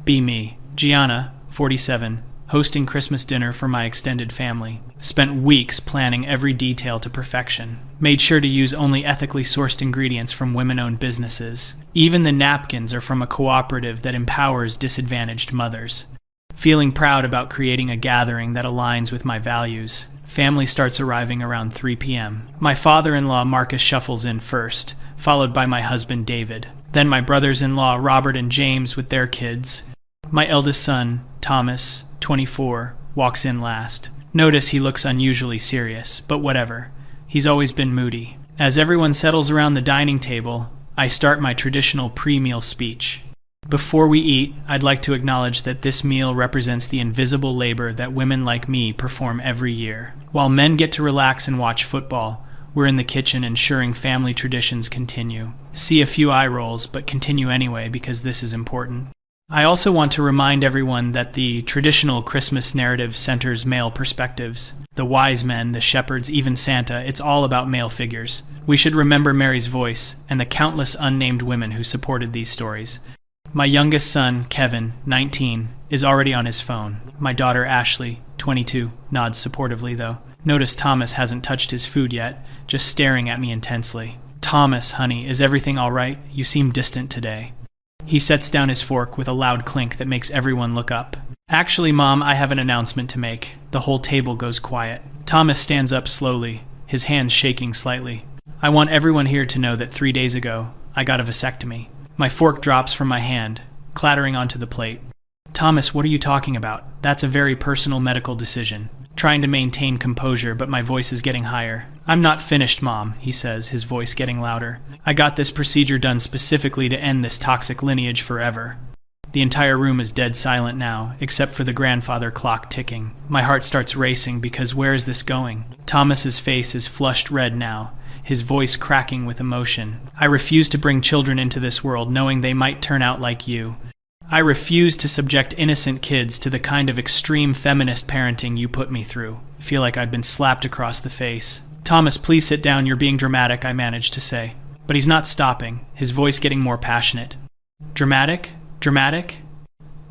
Be me. Gianna, 47, hosting Christmas dinner for my extended family. Spent weeks planning every detail to perfection. Made sure to use only ethically sourced ingredients from women-owned businesses. Even the napkins are from a cooperative that empowers disadvantaged mothers. Feeling proud about creating a gathering that aligns with my values. Family starts arriving around 3 p.m. My father-in-law Marcus shuffles in first, followed by my husband David. Then my brothers-in-law Robert and James with their kids. My eldest son, Thomas, 24, walks in last. Notice he looks unusually serious, but whatever. He's always been moody. As everyone settles around the dining table, I start my traditional pre-meal speech. Before we eat, I'd like to acknowledge that this meal represents the invisible labor that women like me perform every year. While men get to relax and watch football, we're in the kitchen ensuring family traditions continue. See a few eye rolls, but continue anyway because this is important. I also want to remind everyone that the traditional Christmas narrative centers male perspectives. The wise men, the shepherds, even Santa, it's all about male figures. We should remember Mary's voice and the countless unnamed women who supported these stories. My youngest son, Kevin, 19, is already on his phone. My daughter, Ashley, 22, nods supportively though. Notice Thomas hasn't touched his food yet, just staring at me intensely. Thomas, honey, is everything all right? You seem distant today. He sets down his fork with a loud clink that makes everyone look up. Actually, Mom, I have an announcement to make. The whole table goes quiet. Thomas stands up slowly, his hands shaking slightly. I want everyone here to know that 3 days ago, I got a vasectomy. My fork drops from my hand, clattering onto the plate. Thomas, what are you talking about? That's a very personal medical decision. Trying to maintain composure, but my voice is getting higher. I'm not finished, Mom, he says, his voice getting louder. I got this procedure done specifically to end this toxic lineage forever. The entire room is dead silent now, except for the grandfather clock ticking. My heart starts racing because where is this going? Thomas's face is flushed red now, his voice cracking with emotion. I refuse to bring children into this world knowing they might turn out like you. I refuse to subject innocent kids to the kind of extreme feminist parenting you put me through. I feel like I've been slapped across the face. Thomas, please sit down, you're being dramatic, I managed to say. But he's not stopping, his voice getting more passionate. Dramatic? Dramatic?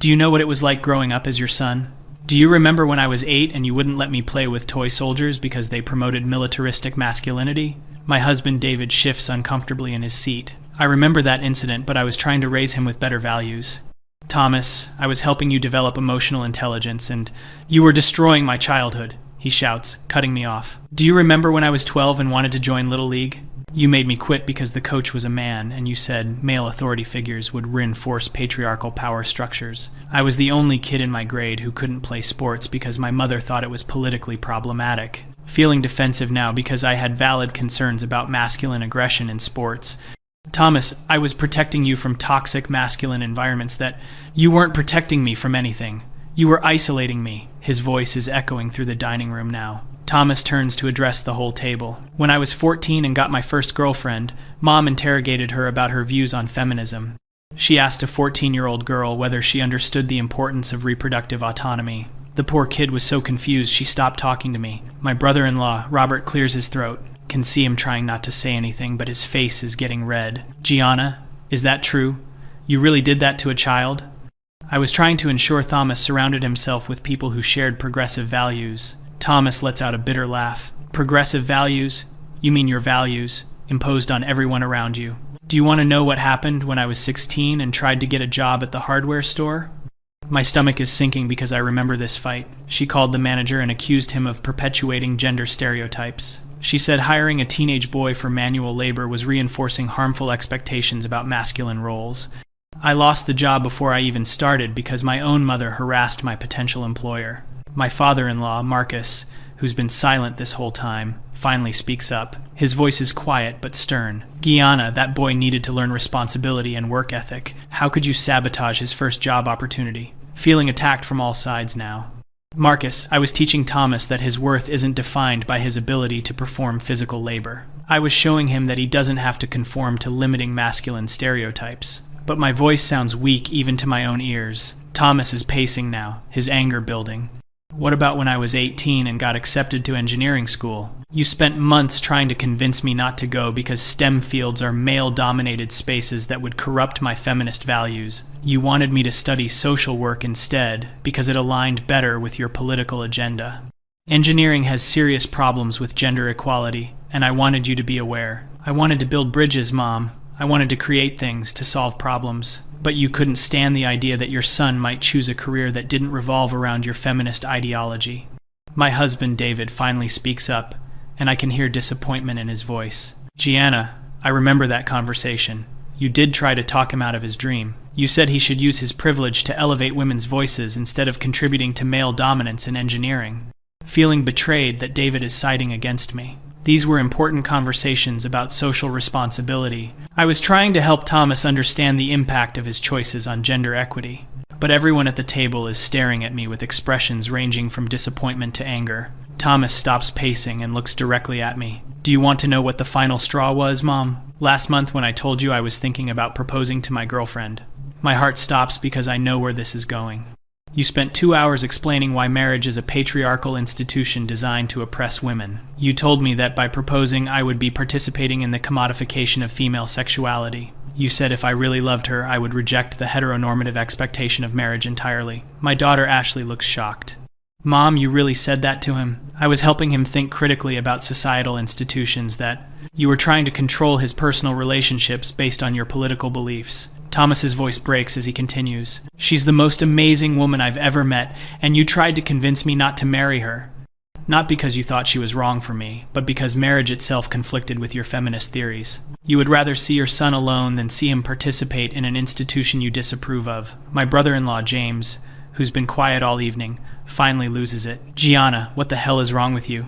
Do you know what it was like growing up as your son? Do you remember when I was 8 and you wouldn't let me play with toy soldiers because they promoted militaristic masculinity? My husband David shifts uncomfortably in his seat. I remember that incident, but I was trying to raise him with better values. Thomas, I was helping you develop emotional intelligence, and you were destroying my childhood, he shouts, cutting me off. Do you remember when I was 12 and wanted to join Little League? You made me quit because the coach was a man, and you said male authority figures would reinforce patriarchal power structures. I was the only kid in my grade who couldn't play sports because my mother thought it was politically problematic. Feeling defensive now because I had valid concerns about masculine aggression in sports. Thomas, I was protecting you from toxic masculine environments that you weren't protecting me from anything. You were isolating me. His voice is echoing through the dining room now. Thomas turns to address the whole table. When I was 14 and got my first girlfriend, Mom interrogated her about her views on feminism. She asked a 14-year-old girl whether she understood the importance of reproductive autonomy. The poor kid was so confused she stopped talking to me. My brother-in-law, Robert, clears his throat. Can see him trying not to say anything, but his face is getting red. Gianna, is that true? You really did that to a child? I was trying to ensure Thomas surrounded himself with people who shared progressive values. Thomas lets out a bitter laugh. Progressive values? You mean your values, imposed on everyone around you. Do you want to know what happened when I was 16 and tried to get a job at the hardware store? My stomach is sinking because I remember this fight. She called the manager and accused him of perpetuating gender stereotypes. She said hiring a teenage boy for manual labor was reinforcing harmful expectations about masculine roles. I lost the job before I even started because my own mother harassed my potential employer. My father-in-law, Marcus, who's been silent this whole time, finally speaks up. His voice is quiet but stern. Gianna, that boy needed to learn responsibility and work ethic. How could you sabotage his first job opportunity? Feeling attacked from all sides now. Marcus, I was teaching Thomas that his worth isn't defined by his ability to perform physical labor. I was showing him that he doesn't have to conform to limiting masculine stereotypes. But my voice sounds weak even to my own ears. Thomas is pacing now, his anger building. What about when I was 18 and got accepted to engineering school? You spent months trying to convince me not to go because STEM fields are male-dominated spaces that would corrupt my feminist values. You wanted me to study social work instead because it aligned better with your political agenda. Engineering has serious problems with gender equality, and I wanted you to be aware. I wanted to build bridges, Mom. I wanted to create things to solve problems. But you couldn't stand the idea that your son might choose a career that didn't revolve around your feminist ideology. My husband, David, finally speaks up, and I can hear disappointment in his voice. Gianna, I remember that conversation. You did try to talk him out of his dream. You said he should use his privilege to elevate women's voices instead of contributing to male dominance in engineering. Feeling betrayed that David is siding against me. These were important conversations about social responsibility. I was trying to help Thomas understand the impact of his choices on gender equity. But everyone at the table is staring at me with expressions ranging from disappointment to anger. Thomas stops pacing and looks directly at me. Do you want to know what the final straw was, Mom? Last month when I told you I was thinking about proposing to my girlfriend. My heart stops because I know where this is going. You spent 2 hours explaining why marriage is a patriarchal institution designed to oppress women. You told me that by proposing, I would be participating in the commodification of female sexuality. You said if I really loved her, I would reject the heteronormative expectation of marriage entirely. My daughter Ashley looks shocked. Mom, you really said that to him? I was helping him think critically about societal institutions that you were trying to control his personal relationships based on your political beliefs. Thomas's voice breaks as he continues. She's the most amazing woman I've ever met, and you tried to convince me not to marry her. Not because you thought she was wrong for me, but because marriage itself conflicted with your feminist theories. You would rather see your son alone than see him participate in an institution you disapprove of. My brother-in-law, James, who's been quiet all evening, finally loses it. Gianna, what the hell is wrong with you?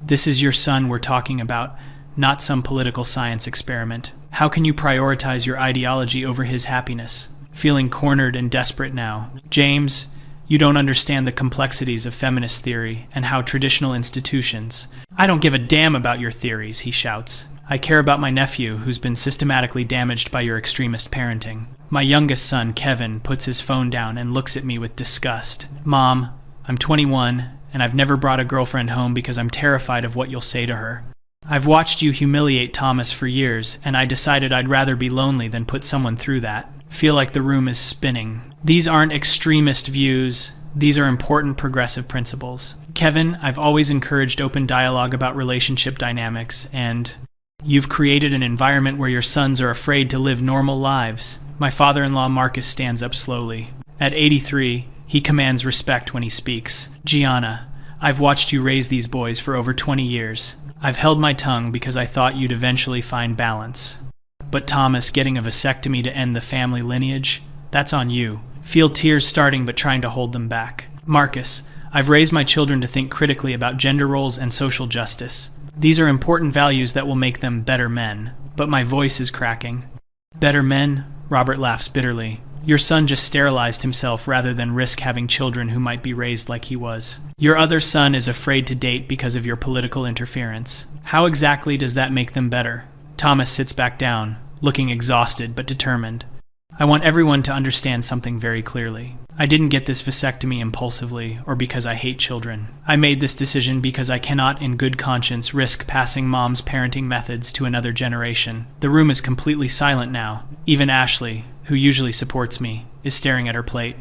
This is your son we're talking about, not some political science experiment. How can you prioritize your ideology over his happiness? Feeling cornered and desperate now. James, you don't understand the complexities of feminist theory and how traditional institutions... I don't give a damn about your theories, he shouts. I care about my nephew, who's been systematically damaged by your extremist parenting. My youngest son, Kevin, puts his phone down and looks at me with disgust. Mom, I'm 21, and I've never brought a girlfriend home because I'm terrified of what you'll say to her. I've watched you humiliate Thomas for years, and I decided I'd rather be lonely than put someone through that. Feel like the room is spinning. These aren't extremist views. These are important progressive principles. Kevin, I've always encouraged open dialogue about relationship dynamics, and you've created an environment where your sons are afraid to live normal lives. My father-in-law Marcus stands up slowly. At 83, he commands respect when he speaks. Gianna, I've watched you raise these boys for over 20 years. I've held my tongue because I thought you'd eventually find balance. But Thomas getting a vasectomy to end the family lineage, that's on you. Feel tears starting but trying to hold them back. Marcus, I've raised my children to think critically about gender roles and social justice. These are important values that will make them better men. But my voice is cracking. Better men? Robert laughs bitterly. Your son just sterilized himself rather than risk having children who might be raised like he was. Your other son is afraid to date because of your political interference. How exactly does that make them better? Thomas sits back down, looking exhausted but determined. I want everyone to understand something very clearly. I didn't get this vasectomy impulsively or because I hate children. I made this decision because I cannot in good conscience risk passing Mom's parenting methods to another generation. The room is completely silent now. Even Ashley, who usually supports me, is staring at her plate.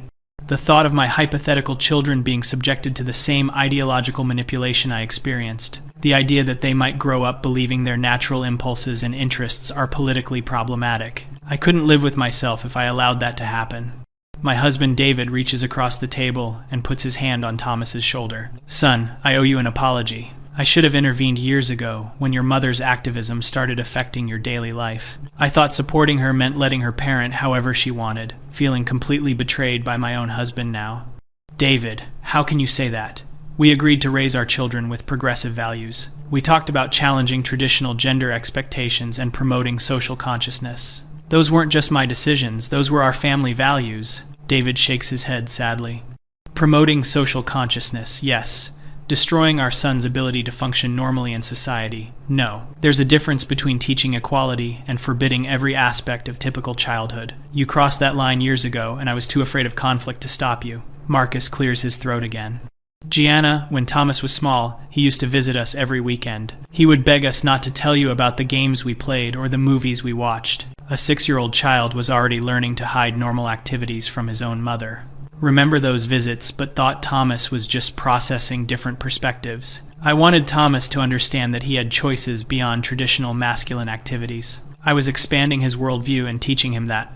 The thought of my hypothetical children being subjected to the same ideological manipulation I experienced, the idea that they might grow up believing their natural impulses and interests are politically problematic. I couldn't live with myself if I allowed that to happen. My husband David reaches across the table and puts his hand on Thomas's shoulder. Son, I owe you an apology. I should have intervened years ago when your mother's activism started affecting your daily life. I thought supporting her meant letting her parent however she wanted, feeling completely betrayed by my own husband now. David, how can you say that? We agreed to raise our children with progressive values. We talked about challenging traditional gender expectations and promoting social consciousness. Those weren't just my decisions, those were our family values. David shakes his head sadly. Promoting social consciousness, yes. Destroying our son's ability to function normally in society, no. There's a difference between teaching equality and forbidding every aspect of typical childhood. You crossed that line years ago, and I was too afraid of conflict to stop you. Marcus clears his throat again. Gianna, when Thomas was small, he used to visit us every weekend. He would beg us not to tell you about the games we played or the movies we watched. A 6-year-old child was already learning to hide normal activities from his own mother. Remember those visits, but thought Thomas was just processing different perspectives. I wanted Thomas to understand that he had choices beyond traditional masculine activities. I was expanding his worldview and teaching him that.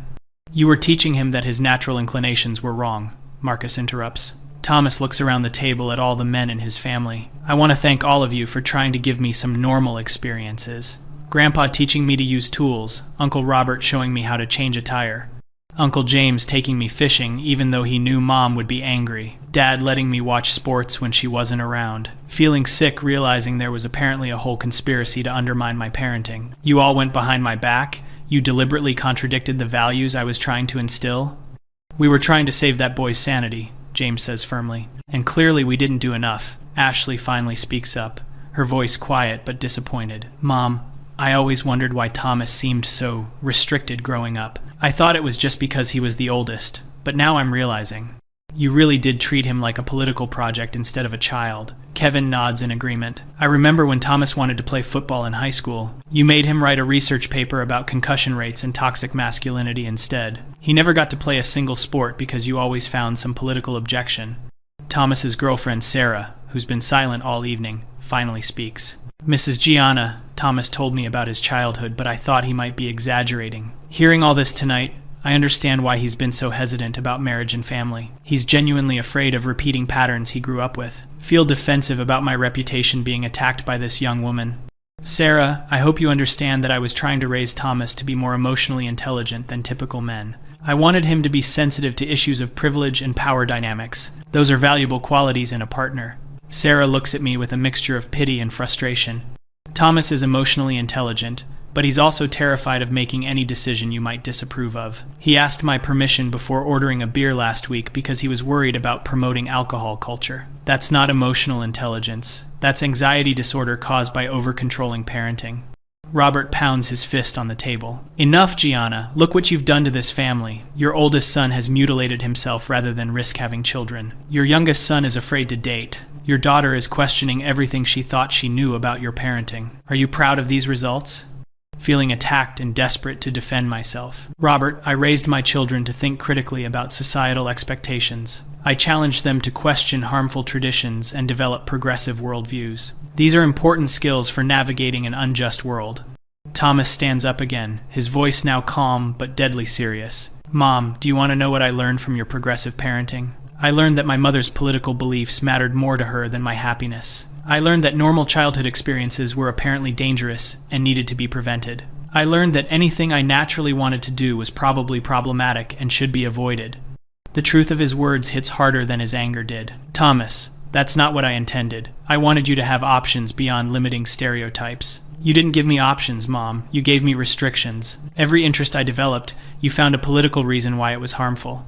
You were teaching him that his natural inclinations were wrong, Marcus interrupts. Thomas looks around the table at all the men in his family. I want to thank all of you for trying to give me some normal experiences. Grandpa teaching me to use tools, Uncle Robert showing me how to change a tire, Uncle James taking me fishing even though he knew Mom would be angry, Dad letting me watch sports when she wasn't around, feeling sick realizing there was apparently a whole conspiracy to undermine my parenting. You all went behind my back? You deliberately contradicted the values I was trying to instill? We were trying to save that boy's sanity, James says firmly. And clearly we didn't do enough. Ashley finally speaks up, her voice quiet but disappointed. Mom, I always wondered why Thomas seemed so restricted growing up. I thought it was just because he was the oldest, but now I'm realizing. You really did treat him like a political project instead of a child. Kevin nods in agreement. I remember when Thomas wanted to play football in high school. You made him write a research paper about concussion rates and toxic masculinity instead. He never got to play a single sport because you always found some political objection. Thomas's girlfriend, Sarah, who's been silent all evening, finally speaks. Mrs. Gianna, Thomas told me about his childhood, but I thought he might be exaggerating. Hearing all this tonight, I understand why he's been so hesitant about marriage and family. He's genuinely afraid of repeating patterns he grew up with. Feel defensive about my reputation being attacked by this young woman. Sarah, I hope you understand that I was trying to raise Thomas to be more emotionally intelligent than typical men. I wanted him to be sensitive to issues of privilege and power dynamics. Those are valuable qualities in a partner. Sarah looks at me with a mixture of pity and frustration. Thomas is emotionally intelligent, but he's also terrified of making any decision you might disapprove of. He asked my permission before ordering a beer last week because he was worried about promoting alcohol culture. That's not emotional intelligence. That's anxiety disorder caused by over-controlling parenting. Robert pounds his fist on the table. Enough, Gianna. Look what you've done to this family. Your oldest son has mutilated himself rather than risk having children. Your youngest son is afraid to date. Your daughter is questioning everything she thought she knew about your parenting. Are you proud of these results? Feeling attacked and desperate to defend myself. Robert, I raised my children to think critically about societal expectations. I challenged them to question harmful traditions and develop progressive worldviews. These are important skills for navigating an unjust world. Thomas stands up again, his voice now calm but deadly serious. Mom, do you want to know what I learned from your progressive parenting? I learned that my mother's political beliefs mattered more to her than my happiness. I learned that normal childhood experiences were apparently dangerous and needed to be prevented. I learned that anything I naturally wanted to do was probably problematic and should be avoided. The truth of his words hits harder than his anger did. Thomas, that's not what I intended. I wanted you to have options beyond limiting stereotypes. You didn't give me options, Mom. You gave me restrictions. Every interest I developed, you found a political reason why it was harmful.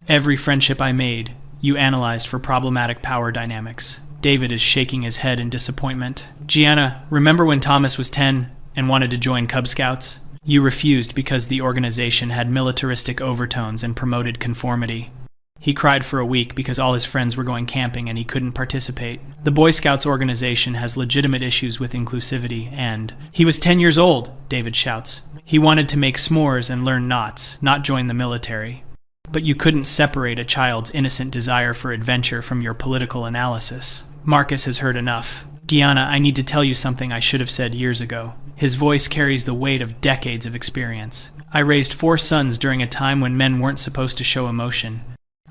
Every friendship I made, you analyzed for problematic power dynamics. David is shaking his head in disappointment. Gianna, remember when Thomas was 10 and wanted to join Cub Scouts? You refused because the organization had militaristic overtones and promoted conformity. He cried for a week because all his friends were going camping and he couldn't participate. The Boy Scouts organization has legitimate issues with inclusivity and... He was 10 years old, David shouts. He wanted to make s'mores and learn knots, not join the military. But you couldn't separate a child's innocent desire for adventure from your political analysis. Marcus has heard enough. Gianna, I need to tell you something I should have said years ago. His voice carries the weight of decades of experience. I raised 4 sons during a time when men weren't supposed to show emotion.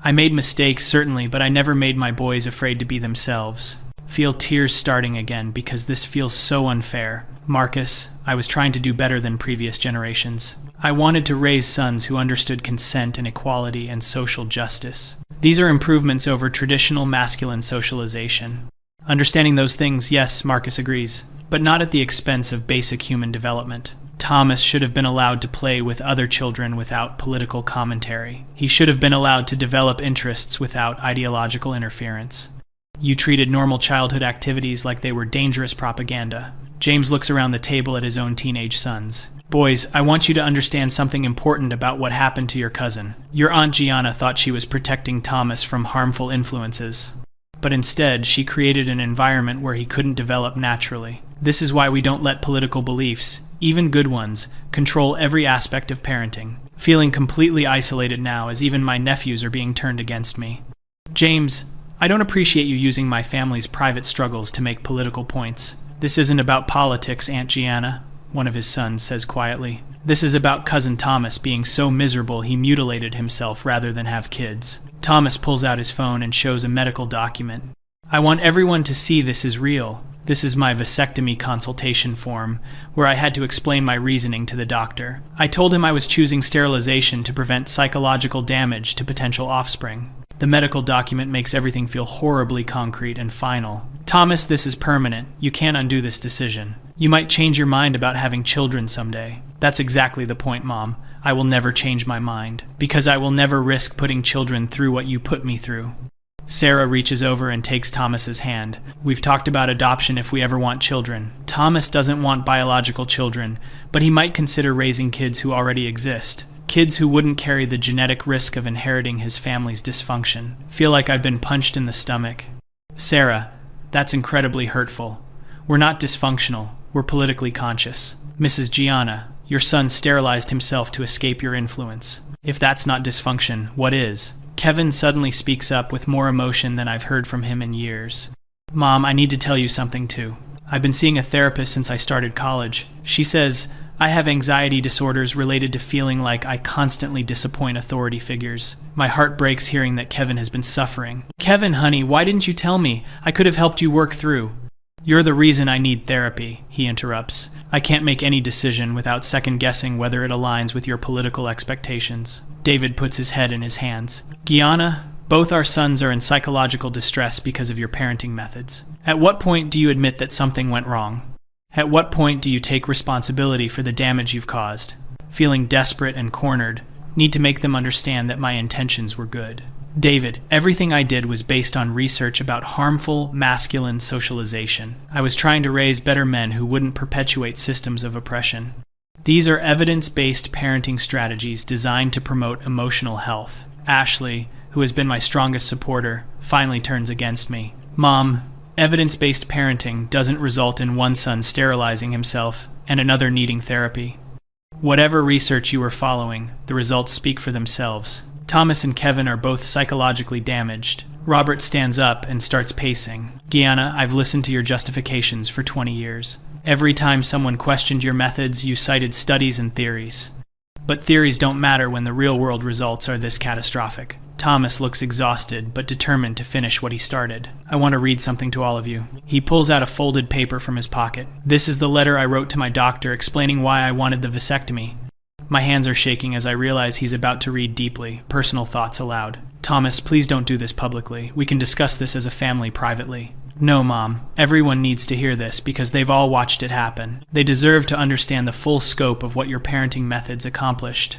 I made mistakes, certainly, but I never made my boys afraid to be themselves. Feel tears starting again because this feels so unfair. Marcus, I was trying to do better than previous generations. I wanted to raise sons who understood consent and equality and social justice. These are improvements over traditional masculine socialization. Understanding those things, yes, Marcus agrees, but not at the expense of basic human development. Thomas should have been allowed to play with other children without political commentary. He should have been allowed to develop interests without ideological interference. You treated normal childhood activities like they were dangerous propaganda. James looks around the table at his own teenage sons. Boys, I want you to understand something important about what happened to your cousin. Your Aunt Gianna thought she was protecting Thomas from harmful influences. But instead, she created an environment where he couldn't develop naturally. This is why we don't let political beliefs, even good ones, control every aspect of parenting. Feeling completely isolated now as even my nephews are being turned against me. James, I don't appreciate you using my family's private struggles to make political points. This isn't about politics, Aunt Gianna, one of his sons says quietly. This is about Cousin Thomas being so miserable he mutilated himself rather than have kids. Thomas pulls out his phone and shows a medical document. I want everyone to see this is real. This is my vasectomy consultation form, where I had to explain my reasoning to the doctor. I told him I was choosing sterilization to prevent psychological damage to potential offspring. The medical document makes everything feel horribly concrete and final. Thomas, this is permanent. You can't undo this decision. You might change your mind about having children someday. That's exactly the point, Mom. I will never change my mind, because I will never risk putting children through what you put me through. Sarah reaches over and takes Thomas's hand. We've talked about adoption if we ever want children. Thomas doesn't want biological children, but he might consider raising kids who already exist. Kids who wouldn't carry the genetic risk of inheriting his family's dysfunction. Feel like I've been punched in the stomach. Sarah, that's incredibly hurtful. We're not dysfunctional. We're politically conscious. Mrs. Gianna, your son sterilized himself to escape your influence. If that's not dysfunction, what is? Kevin suddenly speaks up with more emotion than I've heard from him in years. Mom, I need to tell you something too. I've been seeing a therapist since I started college. She says I have anxiety disorders related to feeling like I constantly disappoint authority figures. My heart breaks hearing that Kevin has been suffering. Kevin, honey, why didn't you tell me? I could have helped you work through. You're the reason I need therapy, he interrupts. I can't make any decision without second-guessing whether it aligns with your political expectations. David puts his head in his hands. Gianna, both our sons are in psychological distress because of your parenting methods. At what point do you admit that something went wrong? At what point do you take responsibility for the damage you've caused? Feeling desperate and cornered, need to make them understand that my intentions were good. David, everything I did was based on research about harmful, masculine socialization. I was trying to raise better men who wouldn't perpetuate systems of oppression. These are evidence-based parenting strategies designed to promote emotional health. Ashley, who has been my strongest supporter, finally turns against me. Mom, evidence-based parenting doesn't result in one son sterilizing himself and another needing therapy. Whatever research you were following, the results speak for themselves. Thomas and Kevin are both psychologically damaged. Robert stands up and starts pacing. Gianna, I've listened to your justifications for 20 years. Every time someone questioned your methods, you cited studies and theories. But theories don't matter when the real-world results are this catastrophic. Thomas looks exhausted, but determined to finish what he started. I want to read something to all of you. He pulls out a folded paper from his pocket. This is the letter I wrote to my doctor explaining why I wanted the vasectomy. My hands are shaking as I realize he's about to read deeply, personal thoughts aloud. Thomas, please don't do this publicly. We can discuss this as a family privately. No, Mom. Everyone needs to hear this because they've all watched it happen. They deserve to understand the full scope of what your parenting methods accomplished.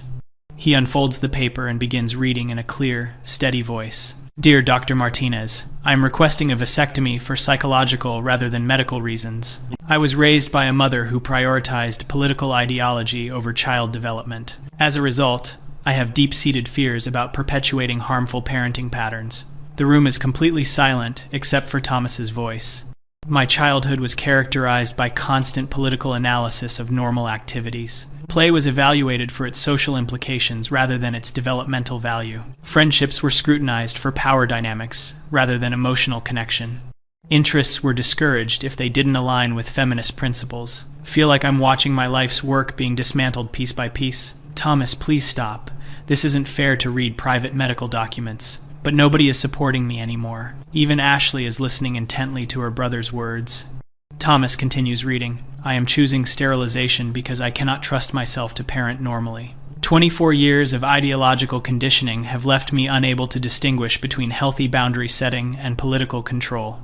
He unfolds the paper and begins reading in a clear, steady voice. Dear Dr. Martinez, I am requesting a vasectomy for psychological rather than medical reasons. I was raised by a mother who prioritized political ideology over child development. As a result, I have deep-seated fears about perpetuating harmful parenting patterns. The room is completely silent except for Thomas's voice. My childhood was characterized by constant political analysis of normal activities. Play was evaluated for its social implications rather than its developmental value. Friendships were scrutinized for power dynamics rather than emotional connection. Interests were discouraged if they didn't align with feminist principles. Feel like I'm watching my life's work being dismantled piece by piece. Thomas, please stop. This isn't fair to read private medical documents. But nobody is supporting me anymore. Even Ashley is listening intently to her brother's words. Thomas continues reading. I am choosing sterilization because I cannot trust myself to parent normally. 24 years of ideological conditioning have left me unable to distinguish between healthy boundary setting and political control.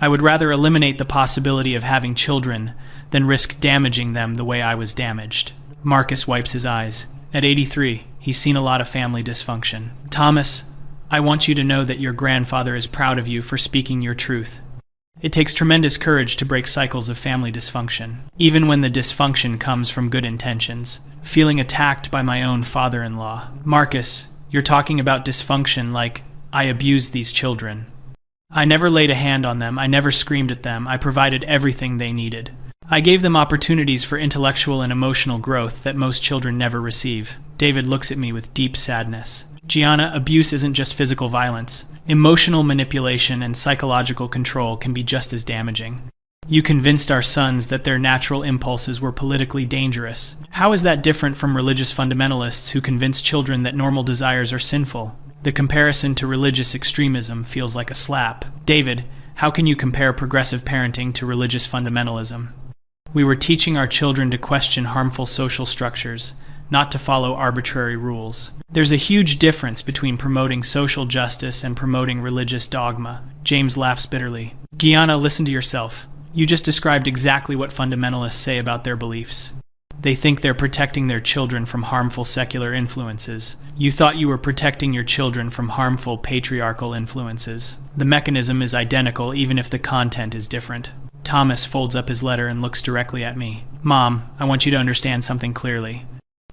I would rather eliminate the possibility of having children than risk damaging them the way I was damaged. Marcus wipes his eyes. At 83, he's seen a lot of family dysfunction. Thomas, I want you to know that your grandfather is proud of you for speaking your truth. It takes tremendous courage to break cycles of family dysfunction, even when the dysfunction comes from good intentions. Feeling attacked by my own father-in-law. Marcus, you're talking about dysfunction like, I abused these children. I never laid a hand on them, I never screamed at them, I provided everything they needed. I gave them opportunities for intellectual and emotional growth that most children never receive. David looks at me with deep sadness. Gianna, abuse isn't just physical violence. Emotional manipulation and psychological control can be just as damaging. You convinced our sons that their natural impulses were politically dangerous. How is that different from religious fundamentalists who convince children that normal desires are sinful? The comparison to religious extremism feels like a slap. David, how can you compare progressive parenting to religious fundamentalism? We were teaching our children to question harmful social structures, not to follow arbitrary rules. There's a huge difference between promoting social justice and promoting religious dogma. James laughs bitterly. Gianna, listen to yourself. You just described exactly what fundamentalists say about their beliefs. They think they're protecting their children from harmful secular influences. You thought you were protecting your children from harmful patriarchal influences. The mechanism is identical even if the content is different. Thomas folds up his letter and looks directly at me. Mom, I want you to understand something clearly.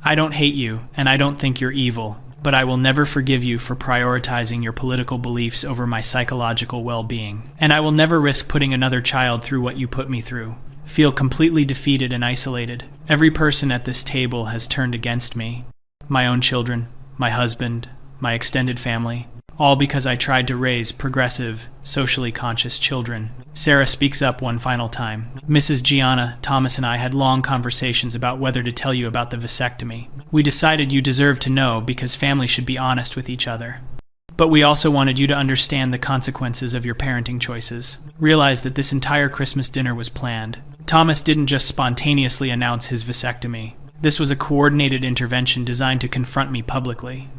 I don't hate you, and I don't think you're evil, but I will never forgive you for prioritizing your political beliefs over my psychological well-being. And I will never risk putting another child through what you put me through. Feel completely defeated and isolated. Every person at this table has turned against me. My own children, my husband, my extended family, all because I tried to raise progressive, socially conscious children. Sarah speaks up one final time. Mrs. Gianna, Thomas and I had long conversations about whether to tell you about the vasectomy. We decided you deserved to know because families should be honest with each other. But we also wanted you to understand the consequences of your parenting choices. Realize that this entire Christmas dinner was planned. Thomas didn't just spontaneously announce his vasectomy. This was a coordinated intervention designed to confront me publicly.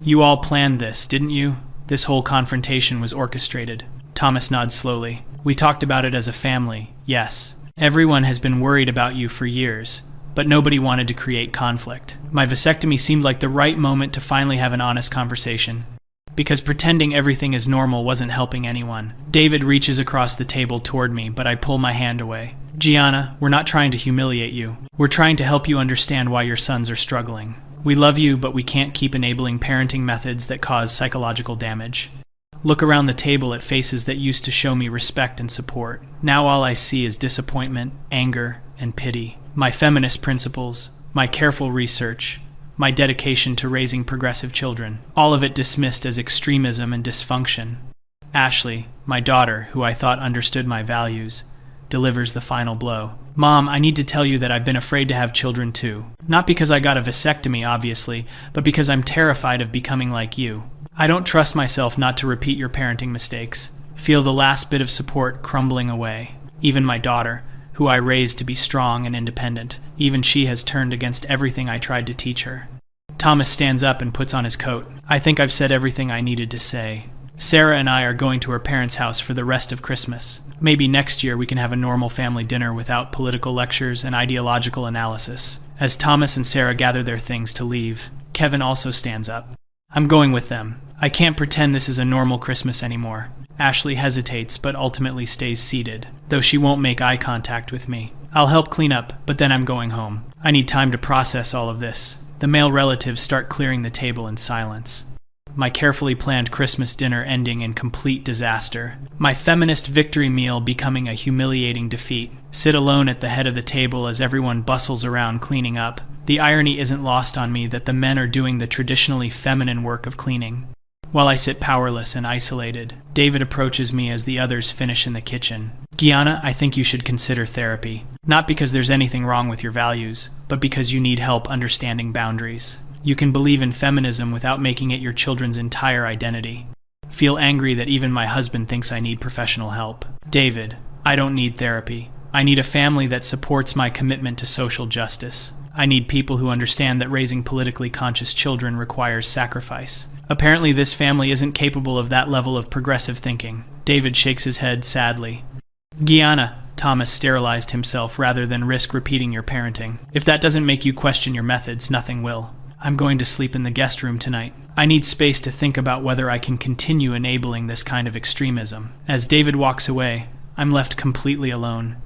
You all planned this, didn't you? This whole confrontation was orchestrated. Thomas nods slowly. We talked about it as a family, yes. Everyone has been worried about you for years, but nobody wanted to create conflict. My vasectomy seemed like the right moment to finally have an honest conversation, because pretending everything is normal wasn't helping anyone. David reaches across the table toward me, but I pull my hand away. Gianna, we're not trying to humiliate you. We're trying to help you understand why your sons are struggling. We love you, but we can't keep enabling parenting methods that cause psychological damage. Look around the table at faces that used to show me respect and support. Now all I see is disappointment, anger, and pity. My feminist principles, my careful research, my dedication to raising progressive children, all of it dismissed as extremism and dysfunction. Ashley, my daughter, who I thought understood my values, delivers the final blow. Mom, I need to tell you that I've been afraid to have children too. Not because I got a vasectomy, obviously, but because I'm terrified of becoming like you. I don't trust myself not to repeat your parenting mistakes. Feel the last bit of support crumbling away. Even my daughter, who I raised to be strong and independent, even she has turned against everything I tried to teach her. Thomas stands up and puts on his coat. I think I've said everything I needed to say. Sarah and I are going to her parents' house for the rest of Christmas. Maybe next year we can have a normal family dinner without political lectures and ideological analysis. As Thomas and Sarah gather their things to leave, Kevin also stands up. I'm going with them. I can't pretend this is a normal Christmas anymore. Ashley hesitates but ultimately stays seated, though she won't make eye contact with me. I'll help clean up, but then I'm going home. I need time to process all of this. The male relatives start clearing the table in silence. My carefully planned Christmas dinner ending in complete disaster. My feminist victory meal becoming a humiliating defeat. Sit alone at the head of the table as everyone bustles around cleaning up. The irony isn't lost on me that the men are doing the traditionally feminine work of cleaning, while I sit powerless and isolated. David approaches me as the others finish in the kitchen. Gianna, I think you should consider therapy. Not because there's anything wrong with your values, but because you need help understanding boundaries. You can believe in feminism without making it your children's entire identity. Feel angry that even my husband thinks I need professional help. David, I don't need therapy. I need a family that supports my commitment to social justice. I need people who understand that raising politically conscious children requires sacrifice. Apparently this family isn't capable of that level of progressive thinking. David shakes his head sadly. Gianna, Thomas sterilized himself rather than risk repeating your parenting. If that doesn't make you question your methods, nothing will. I'm going to sleep in the guest room tonight. I need space to think about whether I can continue enabling this kind of extremism. As David walks away, I'm left completely alone.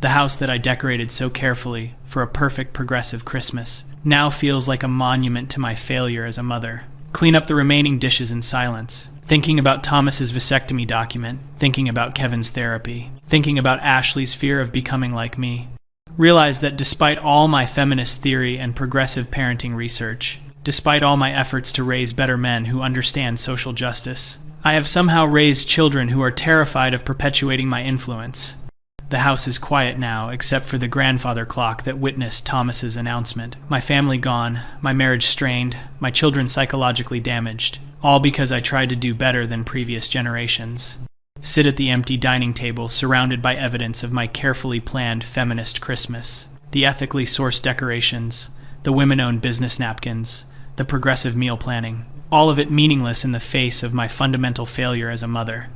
The house that I decorated so carefully for a perfect progressive Christmas now feels like a monument to my failure as a mother. Clean up the remaining dishes in silence. Thinking about Thomas's vasectomy document, thinking about Kevin's therapy, thinking about Ashley's fear of becoming like me. Realized that despite all my feminist theory and progressive parenting research, despite all my efforts to raise better men who understand social justice, I have somehow raised children who are terrified of perpetuating my influence. The house is quiet now, except for the grandfather clock that witnessed Thomas's announcement. My family gone, my marriage strained, my children psychologically damaged, all because I tried to do better than previous generations. Sit at the empty dining table surrounded by evidence of my carefully planned feminist Christmas. The ethically sourced decorations, the women-owned business napkins, the progressive meal planning. All of it meaningless in the face of my fundamental failure as a mother.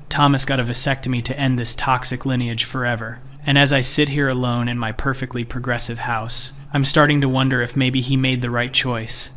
Thomas got a vasectomy to end this toxic lineage forever. And as I sit here alone in my perfectly progressive house, I'm starting to wonder if maybe he made the right choice.